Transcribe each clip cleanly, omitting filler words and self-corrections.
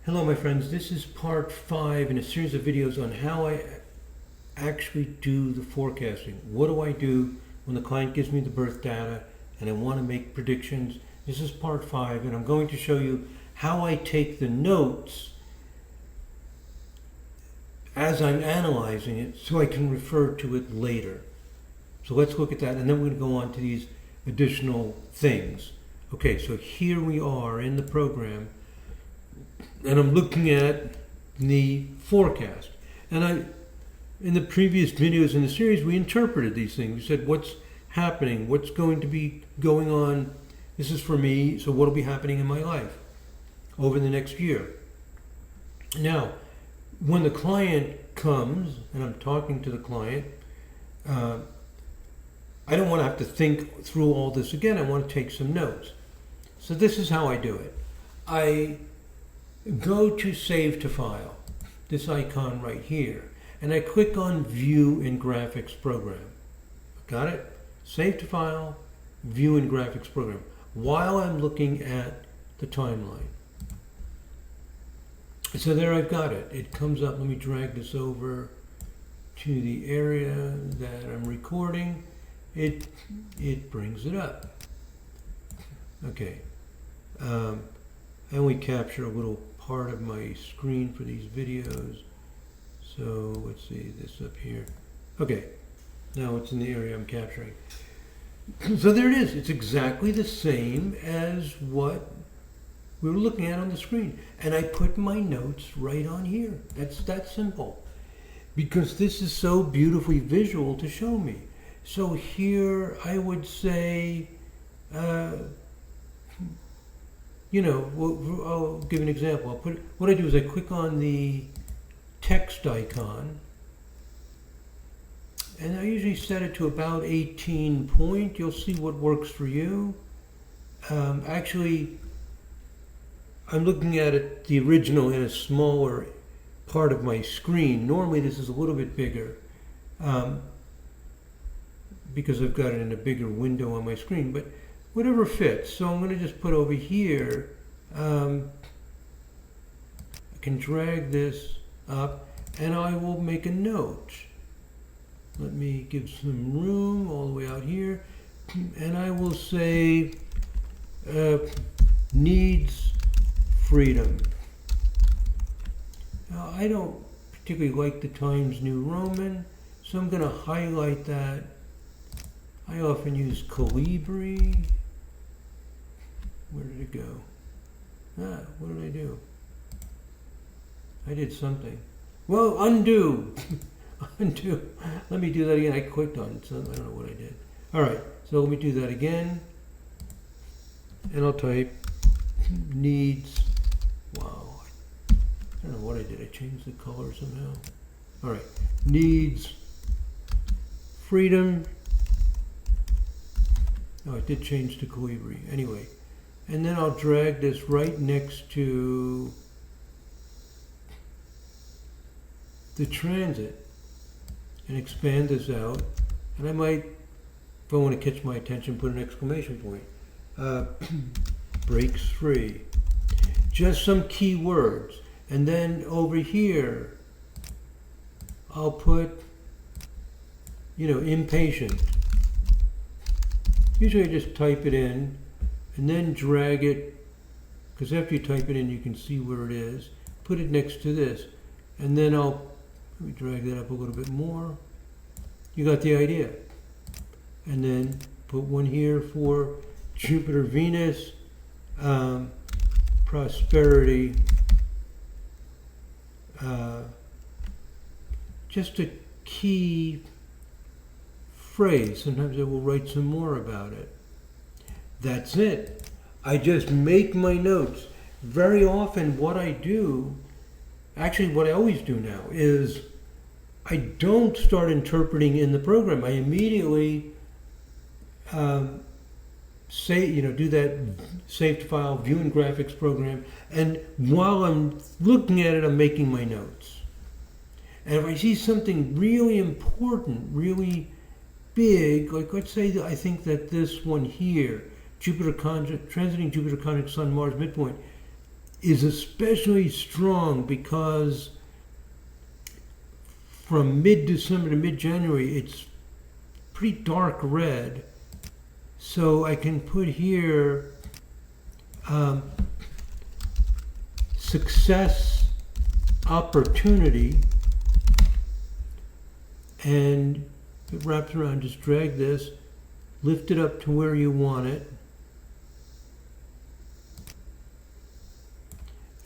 Hello my friends, this is part 5 in a series of videos on how I actually do the forecasting. What do I do when the client gives me the birth data and I want to make predictions? This is part 5 and I'm going to show you how I take the notes as I'm analyzing it so I can refer to it later. So let's look at that and then we're going to go on to these additional things. Okay, so here we are in the program. And I'm looking at the forecast. And in the previous videos in the series, we interpreted these things. We said, what's happening? What's going to be going on? This is for me, so what will be happening in my life over the next year? Now, when the client comes, and I'm talking to the client, I don't want to have to think through all this again. I want to take some notes. So this is how I do it. I go to Save to File, this icon right here, and I click on View in Graphics Program. Got it? Save to File, View in Graphics Program, while I'm looking at the timeline. So there I've got it. It comes up. Let me drag this over to the area that I'm recording. It brings it up. Okay. I only capture a little part of my screen for these videos. So let's see this up here. Okay, now it's in the area I'm capturing. So there it is. It's exactly the same as what we were looking at on the screen. And I put my notes right on here. That's that simple. Because this is so beautifully visual to show me. So here I would say, I'll give an example. What I do is I click on the text icon, and I usually set it to about 18 point. You'll see what works for you. Actually, I'm looking at it, the original, in a smaller part of my screen. Normally this is a little bit bigger because I've got it in a bigger window on my screen, but whatever fits. So I'm going to just put over here, I can drag this up and I will make a note. Let me give some room all the way out here and I will say needs freedom. Now I don't particularly like the Times New Roman, so I'm going to highlight that. I often use Calibri. Where did it go? What did I do? I did something. Well, undo. Undo. Let me do that again. I clicked on it, so I don't know what I did. All right, so let me do that again. And I'll type needs. Wow. I don't know what I did. I changed the color somehow. All right. Needs freedom. Oh, it did change to Calibri. Anyway. And then I'll drag this right next to the transit and expand this out. And I might, if I want to catch my attention, put an exclamation point. Breaks free. Just some key words. And then over here, I'll put, impatient. Usually I just type it in. And then drag it, because after you type it in, you can see where it is. Put it next to this. And then let me drag that up a little bit more. You got the idea. And then put one here for Jupiter, Venus, prosperity. Just a key phrase. Sometimes I will write some more about it. That's it. I just make my notes. Very often what I do, actually what I always do now, is I don't start interpreting in the program. I immediately do that Save to File, View in Graphics Program, and while I'm looking at it, I'm making my notes. And if I see something really important, really big, like let's say that I think that this one here, Jupiter conjunct, transiting Jupiter conjunct Sun, Mars midpoint, is especially strong because from mid-December to mid-January, it's pretty dark red. So I can put here success, opportunity, and it wraps around. Just drag this, lift it up to where you want it.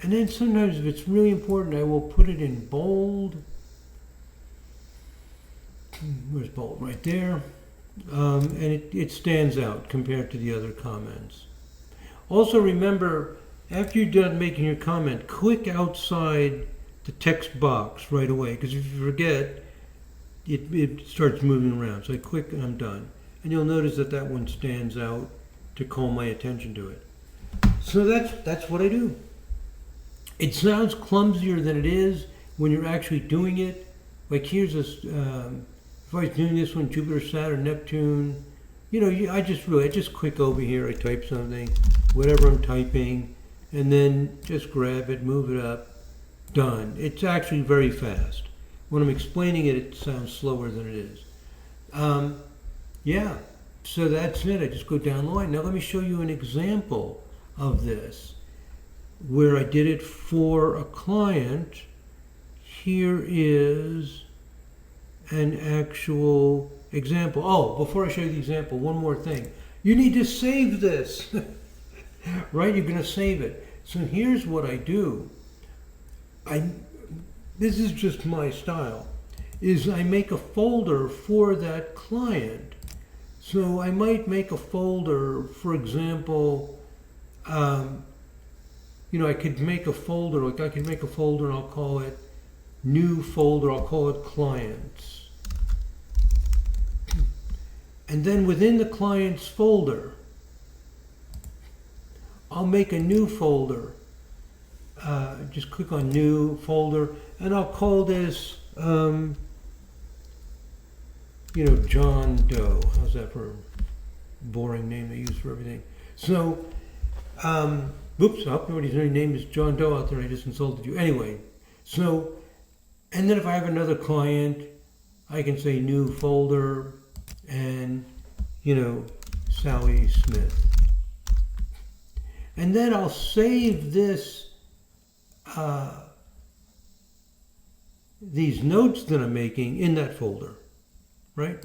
And then sometimes if it's really important, I will put it in bold. Where's bold? Right there. And it stands out compared to the other comments. Also remember, after you're done making your comment, click outside the text box right away, because if you forget, it starts moving around. So I click and I'm done. And you'll notice that that one stands out to call my attention to it. So that's what I do. It sounds clumsier than it is when you're actually doing it. Like here's this, if I was doing this one, Jupiter, Saturn, Neptune, I just click over here, I type something, whatever I'm typing, and then just grab it, move it up, done. It's actually very fast. When I'm explaining it, it sounds slower than it is. Yeah, so that's it. I just go down the line. Now let me show you an example of this where I did it for a client. Here is an actual example. Oh, before I show you the example, one more thing. You need to save this, right? You're going to save it. So here's what I do. This is just my style, is I make a folder for that client. So I might make a folder, for example, I could make a folder, like I could make a folder and I'll call it new folder, I'll call it clients. And then within the clients folder, I'll make a new folder. Just click on new folder and I'll call this, John Doe. How's that for a boring name they use for everything? So, oops, nobody's name is John Doe out there. I just insulted you. Anyway, so, and then if I have another client, I can say new folder and, Sally Smith. And then I'll save this, these notes that I'm making in that folder, right?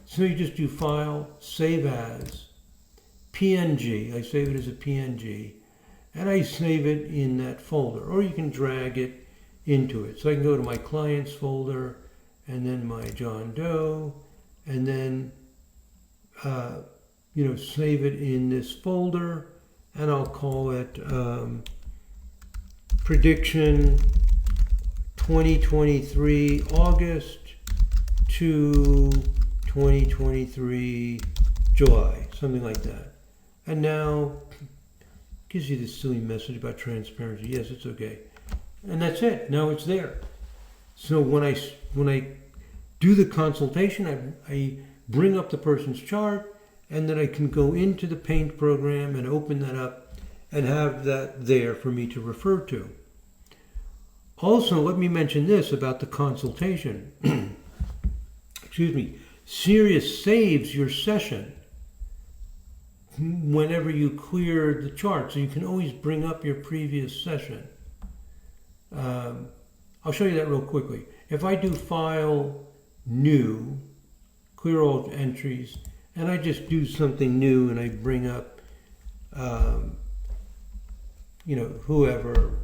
So you just do File, Save As, PNG. I save it as a PNG, and I save it in that folder. Or you can drag it into it. So I can go to my Clients folder, and then my John Doe, and then save it in this folder, and I'll call it Prediction 2023 August to 2023 July, something like that. And now gives you this silly message about transparency. Yes, it's okay. And that's it. Now it's there. So when I do the consultation, I bring up the person's chart, and then I can go into the Paint program and open that up and have that there for me to refer to. Also, let me mention this about the consultation. Excuse me. Sirius saves your session whenever you clear the chart, so you can always bring up your previous session. I'll show you that real quickly. If I do File, New, clear all entries, and I just do something new and I bring up, whoever,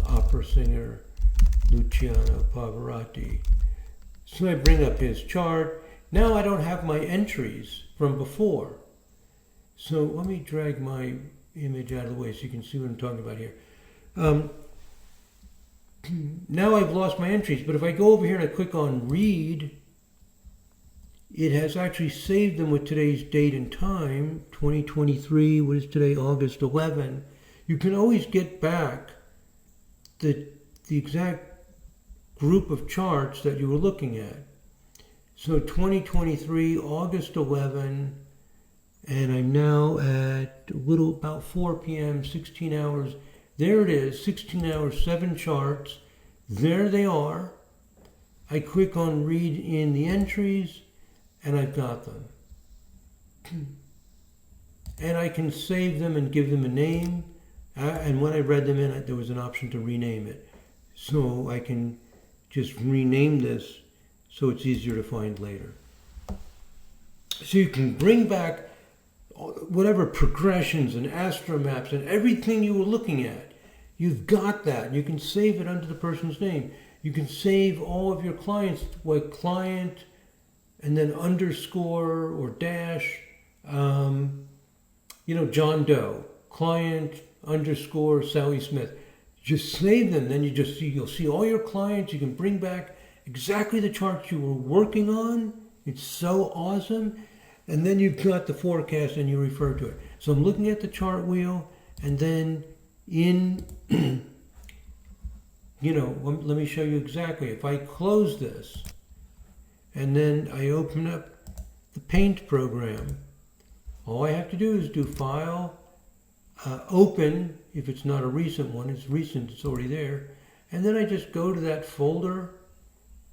opera singer, Luciano Pavarotti. So I bring up his chart. Now I don't have my entries from before. So let me drag my image out of the way so you can see what I'm talking about here. Now I've lost my entries, but if I go over here and I click on Read, it has actually saved them with today's date and time, 2023, what is today, August 11. You can always get back the exact group of charts that you were looking at. So 2023, August 11, and I'm now at about 4 p.m., 16 hours There it is, 16 hours, 7 charts. There they are. I click on read in the entries, and I've got them. And I can save them and give them a name. And when I read them in, there was an option to rename it. So I can just rename this so it's easier to find later. So you can bring back whatever progressions and astromaps and everything you were looking at. You've got that. You can save it under the person's name. You can save all of your clients, like client, and then underscore or dash, John Doe, client, underscore, Sally Smith. Just save them. Then you'll see all your clients. You can bring back exactly the charts you were working on. It's so awesome. And then you've got the forecast and you refer to it. So I'm looking at the chart wheel, and then let me show you exactly. If I close this and then I open up the Paint program, all I have to do is do File, Open. If it's not a recent one, it's recent, it's already there. And then I just go to that folder,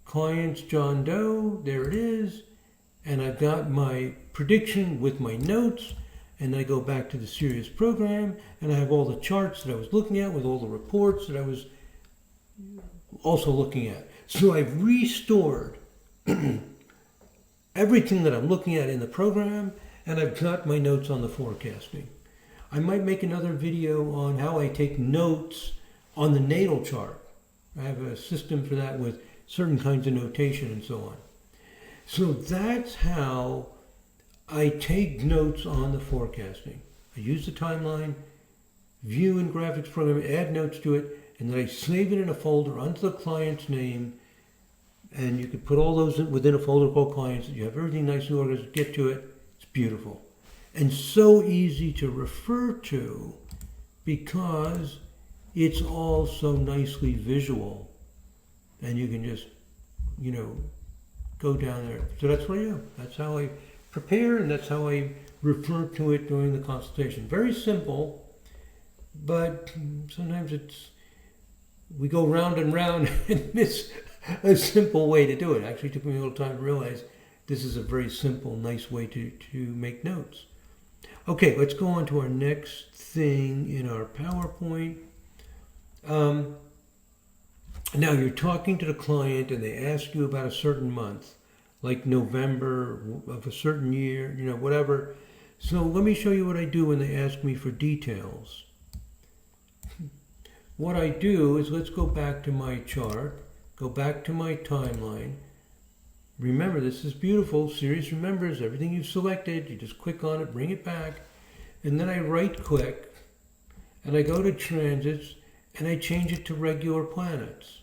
Clients John Doe, there it is. And I've got my prediction with my notes. And I go back to the Sirius program, and I have all the charts that I was looking at with all the reports that I was also looking at. So I've restored everything that I'm looking at in the program, and I've got my notes on the forecasting. I might make another video on how I take notes on the natal chart. I have a system for that with certain kinds of notation and so on. So that's how I take notes on the forecasting. I use the timeline, view in graphics program, add notes to it, and then I save it in a folder under the client's name. And you can put all those within a folder called clients. You have everything nicely organized. Get to it. It's beautiful. And so easy to refer to because it's all so nicely visual. And you can just, go down there. So that's what I do. That's how I prepare, and that's how I refer to it during the consultation. Very simple, but sometimes we go round and round and miss a simple way to do it. Actually, it took me a little time to realize this is a very simple, nice way to make notes. Okay, let's go on to our next thing in our PowerPoint. Now you're talking to the client and they ask you about a certain month, like November of a certain year, whatever. So let me show you what I do when they ask me for details. What I do is, let's go back to my chart, go back to my timeline. Remember, this is beautiful. Sirius remembers everything you've selected. You just click on it, bring it back, and then I right click and I go to transits and I change it to regular planets.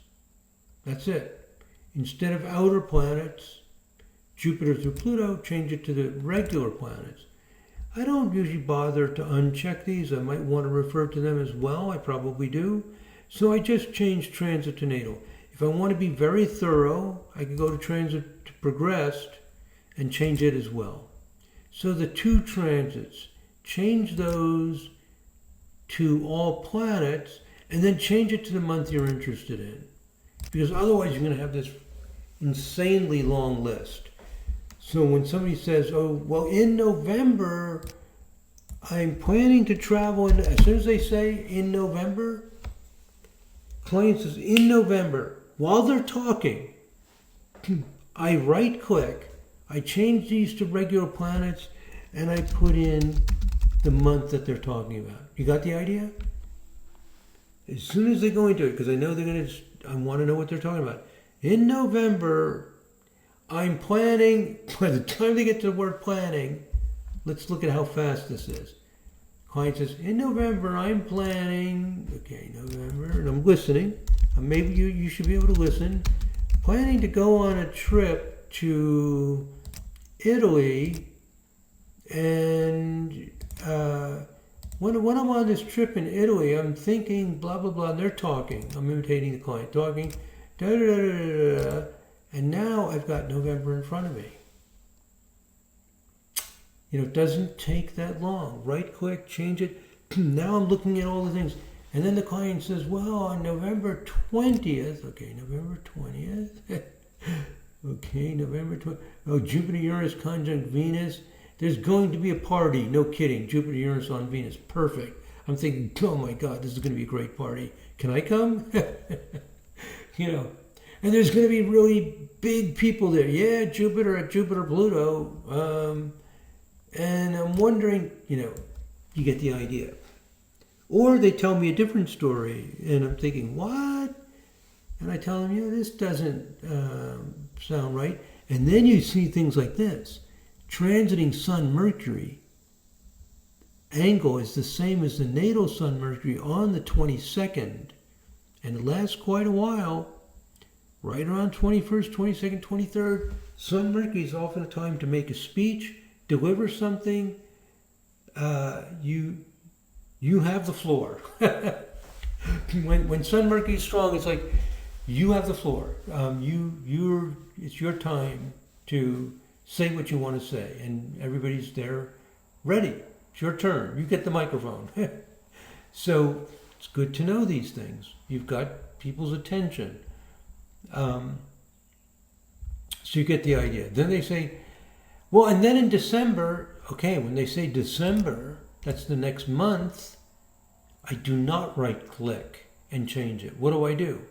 That's it. Instead of outer planets, Jupiter through Pluto, change it to the regular planets. I don't usually bother to uncheck these. I might want to refer to them as well. I probably do. So I just change transit to natal. If I want to be very thorough, I can go to transit to progressed and change it as well. So the 2 transits, change those to all planets and then change it to the month you're interested in. Because otherwise you're going to have this insanely long list. So when somebody says, oh, well, in November, I'm planning to travel, and as soon as they say in November, client says in November, while they're talking, I right click, I change these to regular planets, and I put in the month that they're talking about. You got the idea? As soon as they go into it, because I know I want to know what they're talking about. In November, I'm planning, by the time they get to the word planning, let's look at how fast this is. Client says, in November, I'm planning, okay, November, and I'm listening. Maybe you should be able to listen. Planning to go on a trip to Italy, and when I'm on this trip in Italy, I'm thinking blah, blah, blah, and they're talking. I'm imitating the client, talking, da, da, da, da, da, da. And now I've got November in front of me. It doesn't take that long. Right click, change it. Now I'm looking at all the things. And then the client says, well, on November 20th, okay, November 20th, okay, November 20th, oh, Jupiter, Uranus conjunct Venus, there's going to be a party, no kidding, Jupiter, Uranus on Venus, perfect. I'm thinking, oh my God, this is going to be a great party. Can I come? You know, and there's going to be really big people there. Yeah, Jupiter at Jupiter, Pluto. And I'm wondering, you know, you get the idea. Or they tell me a different story, and I'm thinking, what? And I tell them, yeah, this doesn't sound right. And then you see things like this. Transiting Sun Mercury angle is the same as the natal Sun Mercury on the 22nd. And it lasts quite a while. Right around 21st, 22nd, 23rd, Sun Mercury is often a time to make a speech, deliver something. You have the floor. when Sun Mercury is strong, it's like you have the floor. It's your time to say what you want to say, and everybody's there, ready. It's your turn. You get the microphone. So it's good to know these things. You've got people's attention. So you get the idea. Then they say, well, and then in December, okay, when they say December, that's the next month, I do not right click and change it. What do?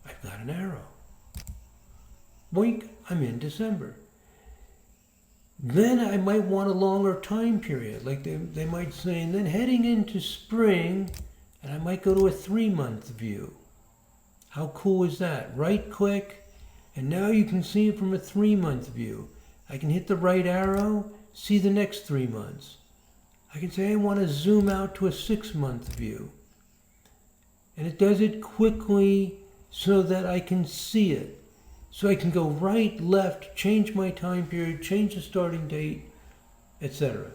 I've got an arrow. Boink, I'm in December. Then I might want a longer time period. Like they might say, and then heading into spring, and I might go to a 3-month view. How cool is that? Right click, and now you can see it from a 3-month view. I can hit the right arrow, see the next 3 months. I can say I want to zoom out to a 6-month view. And it does it quickly so that I can see it. So I can go right, left, change my time period, change the starting date, etc.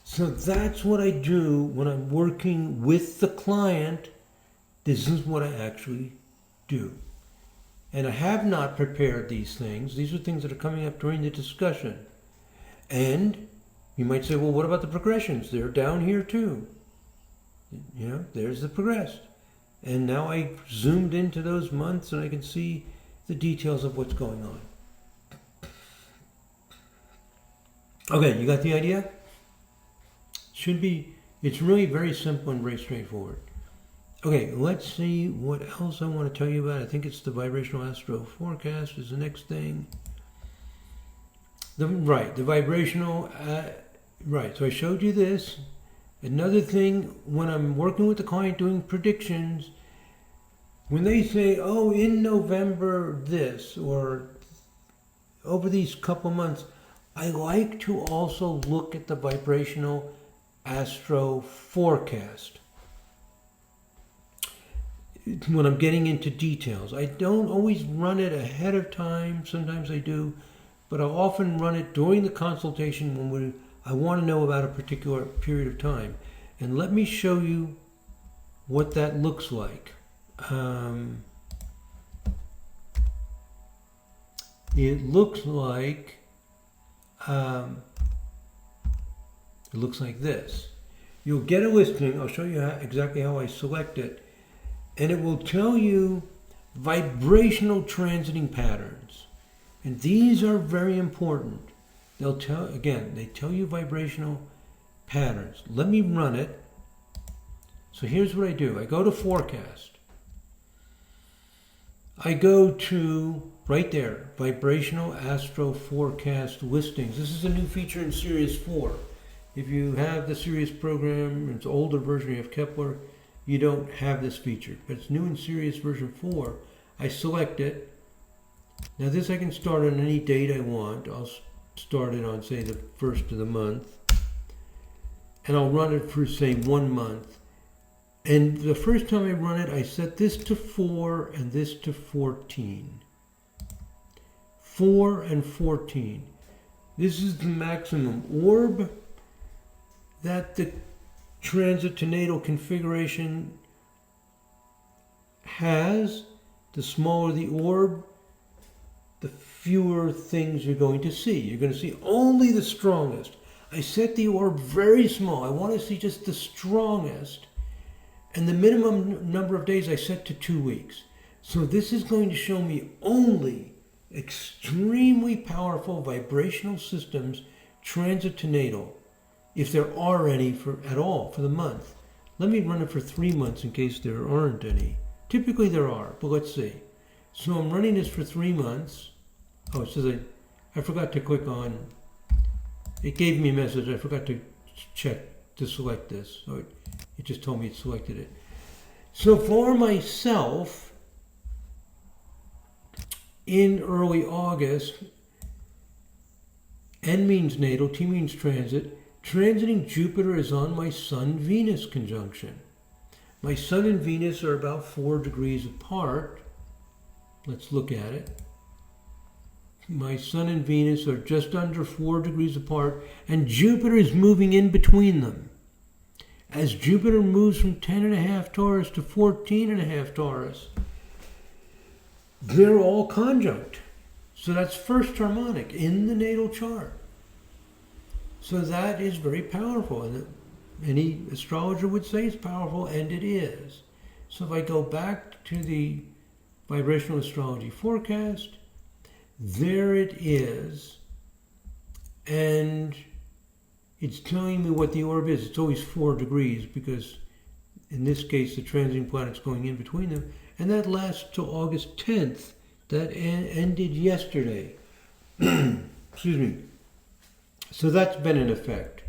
So that's what I do when I'm working with the client. This is what I actually do. And I have not prepared these things. These are things that are coming up during the discussion. And you might say, well, what about the progressions? They're down here too. You know, there's the progressed. And now I zoomed into those months and I can see the details of what's going on. Okay, you got the idea? It's really very simple and very straightforward. Okay, let's see what else I want to tell you about. I think it's the Vibrational Astro Forecast is the next thing. The vibrational, so I showed you this. Another thing, when I'm working with the client doing predictions, when they say, oh, in November this, or over these couple months, I like to also look at the Vibrational Astro Forecast. When I'm getting into details, I don't always run it ahead of time. Sometimes I do, but I'll often run it during the consultation when I want to know about a particular period of time. And let me show you what that looks like. It looks like this. You'll get a listing. I'll show you exactly how I select it. And it will tell you vibrational transiting patterns. And these are very important. They tell you vibrational patterns. Let me run it. So here's what I do. I go to forecast. I go to, right there, Vibrational Astro Forecast listings. This is a new feature in Series 4. If you have the Series program, it's an older version, you have Kepler, you don't have this feature. But it's new in Series version 4. I select it. Now this I can start on any date I want. I'll start it on, say, the first of the month. And I'll run it for, say, 1 month. And the first time I run it, I set this to 4 and this to 14. 4 and 14. This is the maximum orb that the transit-to-natal configuration has. The smaller the orb, the fewer things you're going to see. You're going to see only the strongest. I set the orb very small. I want to see just the strongest. And the minimum number of days I set to 2 weeks. So this is going to show me only extremely powerful vibrational systems transit to natal, if there are any at all for the month. Let me run it for 3 months in case there aren't any. Typically there are, but let's see. So I'm running this for 3 months. Oh, it says I forgot to click on, it gave me a message, I forgot to check to select this. So it just told me it selected it. So for myself, in early August, N means natal, T means transit. Transiting Jupiter is on my Sun-Venus conjunction. My Sun and Venus are about 4 degrees apart. Let's look at it. My Sun and Venus are just under 4 degrees apart, and Jupiter is moving in between them. As Jupiter moves from 10.5 Taurus to 14.5 Taurus, they're all conjunct. So that's first harmonic in the natal chart. So that is very powerful. And any astrologer would say it's powerful, and it is. So if I go back to the Vibrational Astrology Forecast, there it is. And it's telling me what the orb is. It's always 4 degrees because in this case the transiting planet's going in between them. And that lasts till August 10th. That ended yesterday. Excuse me. So that's been in effect.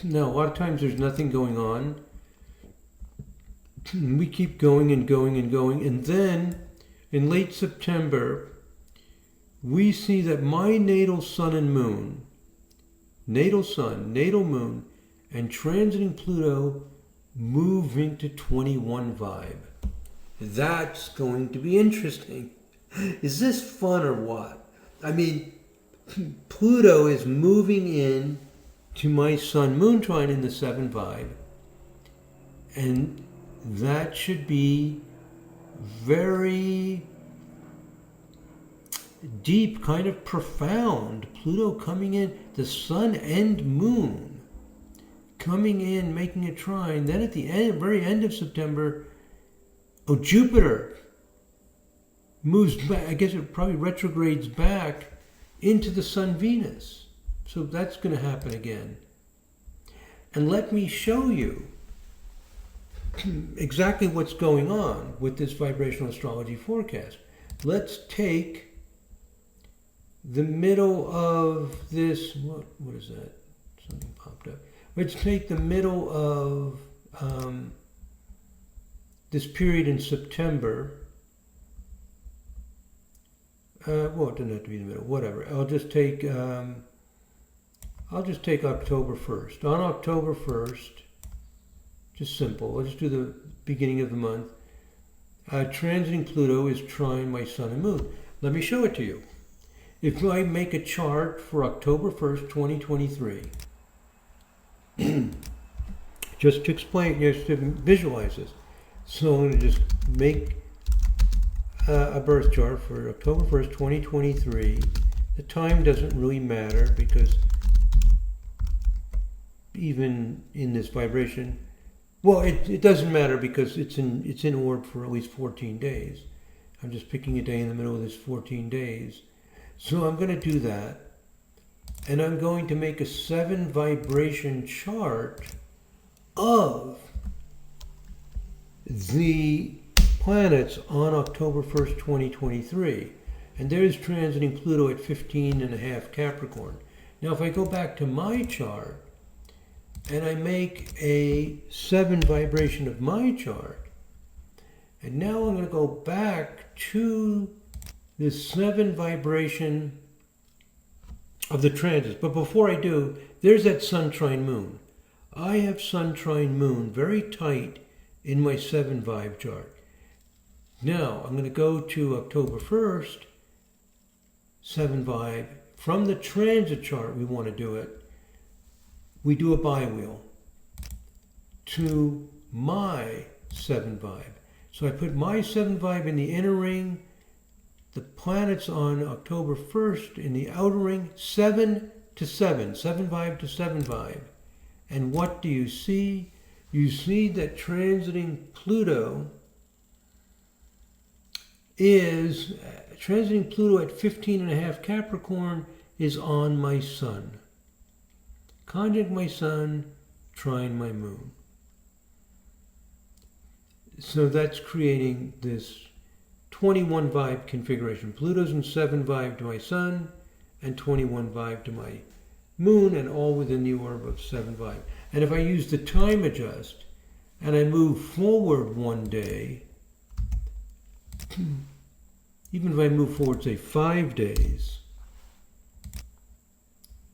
Now, a lot of times there's nothing going on. We keep going and going and going. And then in late September, we see that my natal sun and moon, natal sun, natal moon, and transiting Pluto move into 21 vibe. That's going to be interesting. Is this fun or what? I mean, Pluto is moving in to my Sun-Moon trine in the 7 vibe. And that should be very deep, kind of profound. Pluto coming in, the Sun and Moon coming in, making a trine. Then at the end, very end of September, Jupiter moves back. I guess it probably retrogrades back into the Sun-Venus. So that's going to happen again. And let me show you exactly what's going on with this vibrational astrology forecast. Let's take the middle of this, what is that? Something popped up. Let's take the middle of this period in September. Well, it doesn't have to be the middle, whatever. I'll just take October 1st. On October 1st, just simple, I'll just do the beginning of the month. Transiting Pluto is trine my Sun and Moon. Let me show it to you. If I make a chart for October 1st, 2023, just to explain, just to visualize this. So I'm going to just make a birth chart for October 1st, 2023. The time doesn't really matter because even in this vibration, well, it doesn't matter because it's in orb for at least 14 days. I'm just picking a day in the middle of this 14 days. So I'm going to do that. And I'm going to make a 7 vibration chart of the planets on October 1st, 2023. And there's transiting Pluto at 15.5 Capricorn. Now, if I go back to my chart and I make a 7 vibration of my chart, and now I'm going to go back to this 7 vibration of the transits. But before I do, there's that Sun trine Moon. I have Sun trine Moon very tight in my 7 vibe chart. Now, I'm going to go to October 1st, 7 vibe. From the transit chart, we want to do it. We do a bi-wheel to my 7 vibe. So I put my 7 vibe in the inner ring, the planets on October 1st in the outer ring, 7 to 7, 7 vibe to 7 vibe. And what do you see? you see that transiting Pluto at 15.5 Capricorn is on my sun. Conjunct my sun, trine my moon. So that's creating this 21 vibe configuration. Pluto's in 7 vibe to my sun and 21 vibe to my moon, and all within the orb of 7 vibe. And if I use the time adjust and I move forward one day, even if I move forward, say 5 days,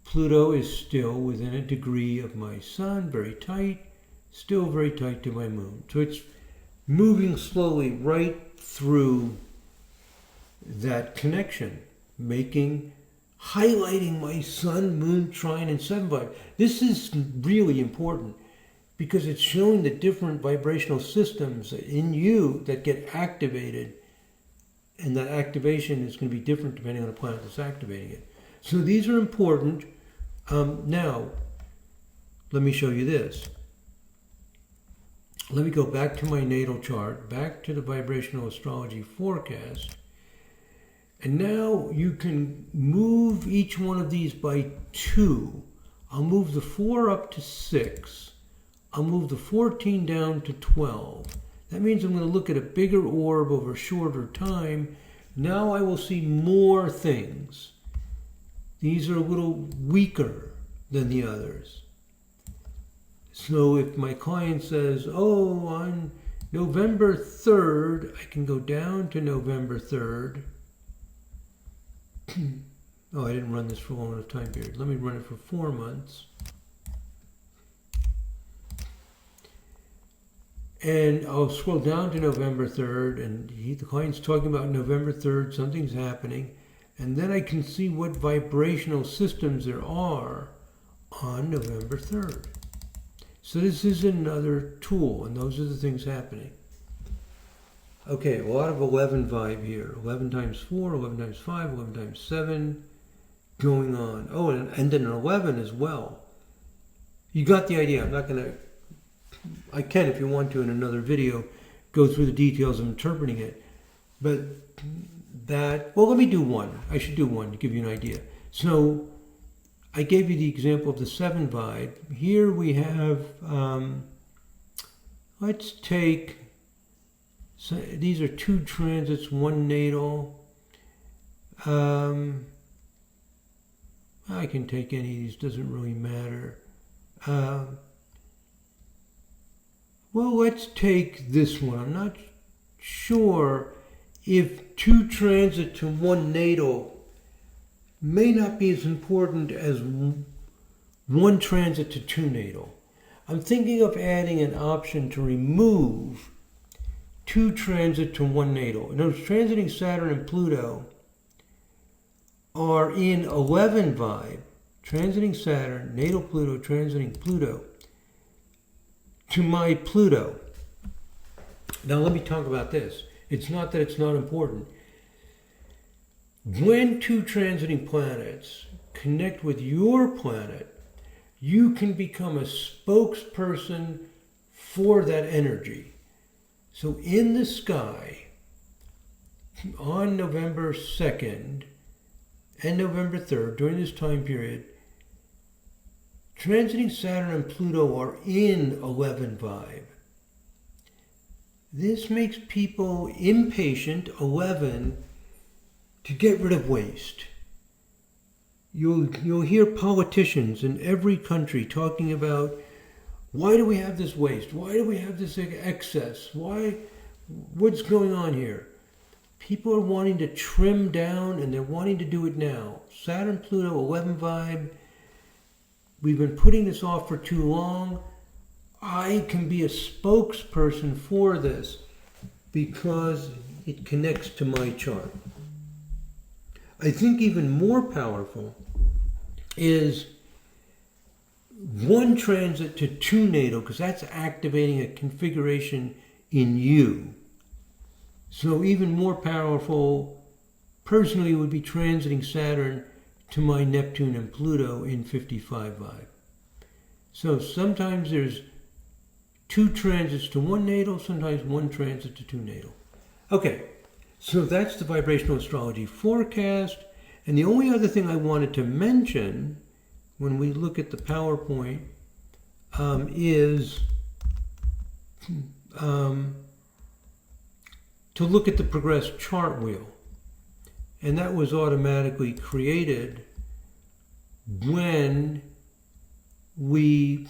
Pluto is still within a degree of my sun, very tight, still very tight to my moon. So it's moving slowly right through that connection, highlighting my sun, moon, trine, and 7 vibe. This is really important because it's showing the different vibrational systems in you that get activated, and that activation is going to be different depending on the planet that's activating it. So these are important. Now, let me show you this. Let me go back to my natal chart, back to the Vibrational Astrology Forecast. And now you can move each one of these by 2. I'll move the 4 up to 6. I'll move the 14 down to 12. That means I'm going to look at a bigger orb over shorter time. Now I will see more things. These are a little weaker than the others. So if my client says, oh, on November 3rd, I can go down to November 3rd. Oh, I didn't run this for a long enough time period. Let me run it for 4 months. And I'll scroll down to November 3rd, and the client's talking about November 3rd, something's happening. And then I can see what vibrational systems there are on November 3rd. So this is another tool, and those are the things happening. Okay, a lot of 11 vibe here. 11 times 4, 11 times 5, 11 times 7 going on. Oh, and then an 11 as well. You got the idea. I'm not going to... I can, if you want to, in another video, go through the details of interpreting it. But that... Well, let me do one. I should do one to give you an idea. So, I gave you the example of the 7 vibe. Here we have... let's take... So these are 2 transits, 1 natal. I can take any of these, doesn't really matter. Well, let's take this one. I'm not sure if 2 transit to 1 natal may not be as important as 1 transit to 2 natal. I'm thinking of adding an option to remove 2 transit to 1 natal. In other words, transiting Saturn and Pluto are in 11 vibe. Transiting Saturn, natal Pluto, transiting Pluto to my Pluto. Now let me talk about this. It's not that it's not important. When 2 transiting planets connect with your planet, you can become a spokesperson for that energy. So in the sky, on November 2nd and November 3rd, during this time period, transiting Saturn and Pluto are in 11 vibe. This makes people impatient, 11, to get rid of waste. You'll hear politicians in every country talking about, why do we have this waste? Why do we have this excess? What's going on here? People are wanting to trim down, and they're wanting to do it now. Saturn, Pluto, 11 vibe. We've been putting this off for too long. I can be a spokesperson for this because it connects to my chart. I think even more powerful is 1 transit to 2 natal, because that's activating a configuration in you. So even more powerful, personally, would be transiting Saturn to my Neptune and Pluto in 55 vibe. So sometimes there's 2 transits to 1 natal, sometimes 1 transit to 2 natal. Okay, so that's the vibrational astrology forecast. And the only other thing I wanted to mention when we look at the PowerPoint is to look at the progressed chart wheel. And that was automatically created when we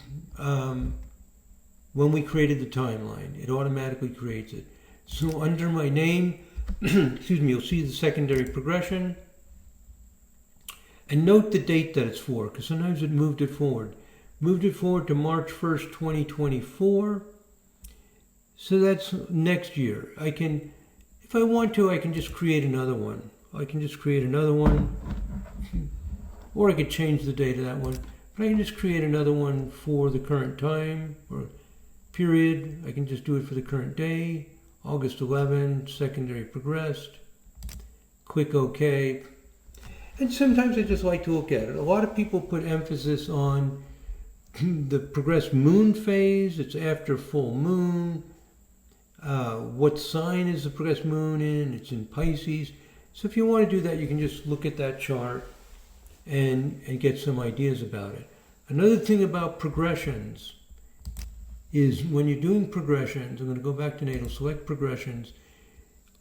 created the timeline. It automatically creates it. So under my name, excuse me, you'll see the secondary progression. And note the date that it's for, because sometimes it moved it forward. Moved it forward to March 1st, 2024. So that's next year. I can, if I want to, I can just create another one. I can just create another one. Or I could change the date of that one. But I can just create another one for the current time or period. I can just do it for the current day. August 11, secondary progressed. Click OK. And sometimes I just like to look at it. A lot of people put emphasis on the progressed moon phase. It's after full moon. What sign is the progressed moon in? It's in Pisces. So if you want to do that, you can just look at that chart and get some ideas about it. Another thing about progressions is when you're doing progressions, I'm going to go back to natal, select progressions.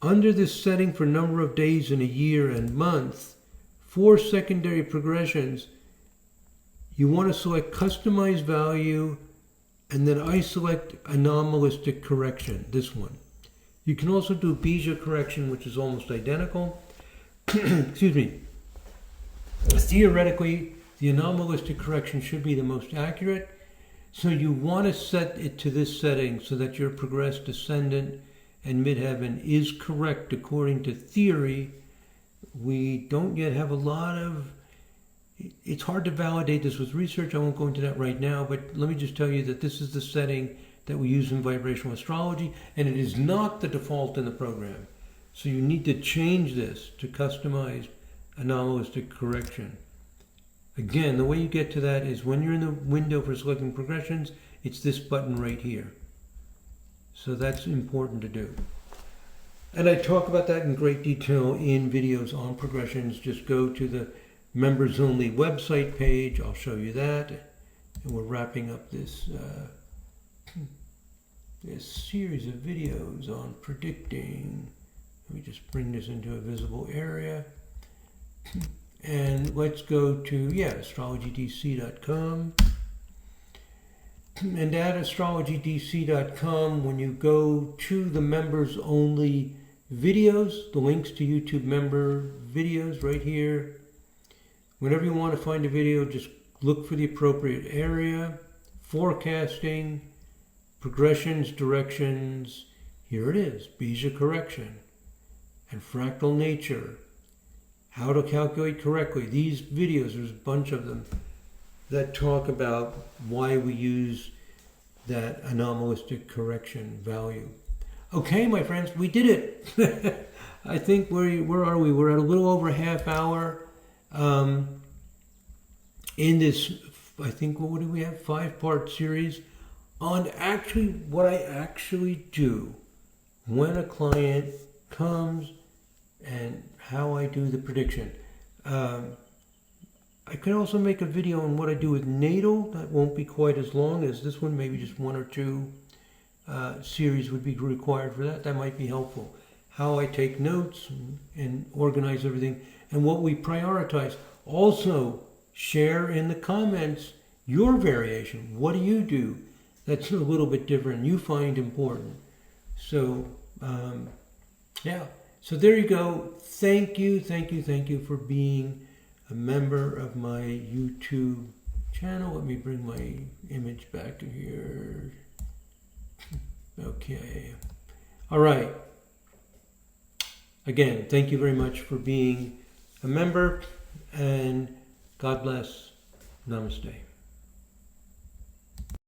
Under this setting for number of days in a year and month, for secondary progressions, you want to select customize value, and then I select anomalistic correction, this one. You can also do Bija correction, which is almost identical. Excuse me. Theoretically, the anomalistic correction should be the most accurate. So you want to set it to this setting so that your progressed descendant and midheaven is correct according to theory. We don't yet have a lot of, it's hard to validate this with research. I won't go into that right now, but let me just tell you that this is the setting that we use in vibrational astrology, and it is not the default in the program. So you need to change this to customized anomalistic correction. Again, the way you get to that is when you're in the window for selecting progressions, it's this button right here. So that's important to do. And I talk about that in great detail in videos on progressions. Just go to the members only website page. I'll show you that. And we're wrapping up this this series of videos on predicting. Let me just bring this into a visible area. And let's go to, astrologydc.com. And at astrologydc.com, when you go to the members only videos, the links to YouTube member videos right here. Whenever you want to find a video, just look for the appropriate area. Forecasting, progressions, directions. Here it is, Bija correction and fractal nature. How to calculate correctly. These videos, there's a bunch of them that talk about why we use that anomalistic correction value. Okay, my friends, we did it. I think, where are we? We're at a little over a half hour in this, I think, what do we have? 5-part series on actually what I actually do when a client comes and how I do the prediction. I could also make a video on what I do with natal. That won't be quite as long as this one. Maybe just 1 or 2 series would be required for that. That might be helpful. How I take notes and organize everything and what we prioritize. Also, share in the comments your variation. What do you do that's a little bit different you find important? So, So there you go. Thank you for being a member of my YouTube channel. Let me bring my image back to here. Okay. All right. Again, thank you very much for being a member, and God bless. Namaste.